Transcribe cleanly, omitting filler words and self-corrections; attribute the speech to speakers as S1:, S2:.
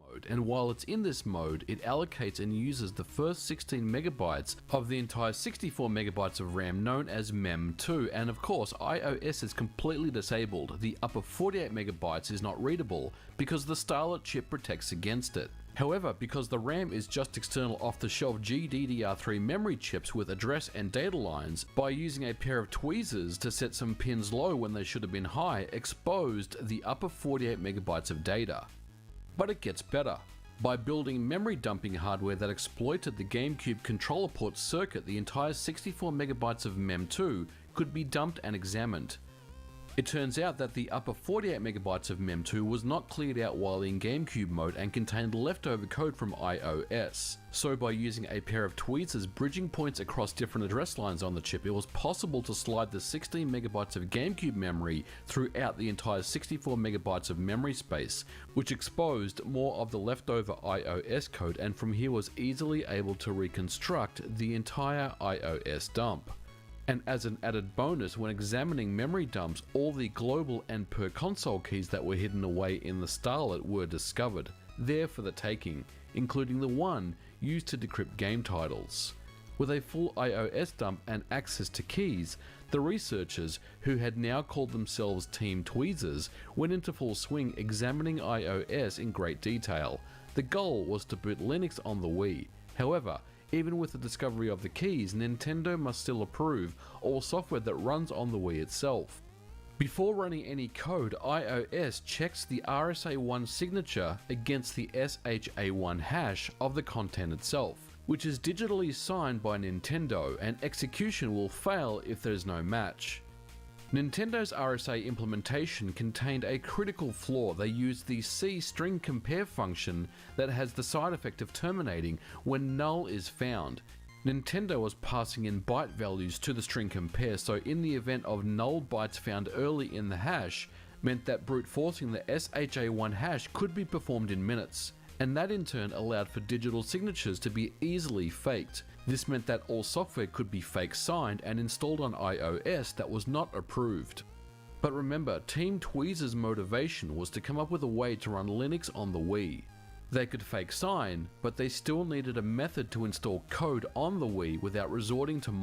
S1: mode, and while it's in this mode, it allocates and uses the first 16 megabytes of the entire 64 megabytes of RAM known as MEM2, and of course iOS is completely disabled. The upper 48 megabytes is not readable because the Starlet chip protects against it. However, because the RAM is just external off-the-shelf GDDR3 memory chips with address and data lines, by using a pair of tweezers to set some pins low when they should have been high, exposed the upper 48 megabytes of data. But it gets better. By building memory dumping hardware that exploited the GameCube controller port circuit, the entire 64 megabytes of MEM2 could be dumped and examined. It turns out that the upper 48 megabytes of MEM2 was not cleared out while in GameCube mode and contained leftover code from iOS. So by using a pair of tweezers bridging points across different address lines on the chip, it was possible to slide the 16 megabytes of GameCube memory throughout the entire 64 megabytes of memory space, which exposed more of the leftover iOS code, and from here was easily able to reconstruct the entire iOS dump. And as an added bonus, when examining memory dumps, all the global and per console keys that were hidden away in the Starlet were discovered, there for the taking, including the one used to decrypt game titles. With a full iOS dump and access to keys, the researchers, who had now called themselves Team Tweezers, went into full swing examining iOS in great detail. The goal was to boot Linux on the Wii. However, even with the discovery of the keys, Nintendo must still approve all software that runs on the Wii itself. Before running any code, iOS checks the RSA1 signature against the SHA1 hash of the content itself, which is digitally signed by Nintendo, and execution will fail if there is no match. Nintendo's RSA implementation contained a critical flaw. They used the C string compare function that has the side effect of terminating when null is found. Nintendo was passing in byte values to the string compare, so in the event of null bytes found early in the hash, meant that brute forcing the SHA1 hash could be performed in minutes, and that in turn allowed for digital signatures to be easily faked. This meant that all software could be fake signed and installed on iOS that was not approved. But remember, Team Tweezers' motivation was to come up with a way to run Linux on the Wii. They could fake sign, but they still needed a method to install code on the Wii without resorting to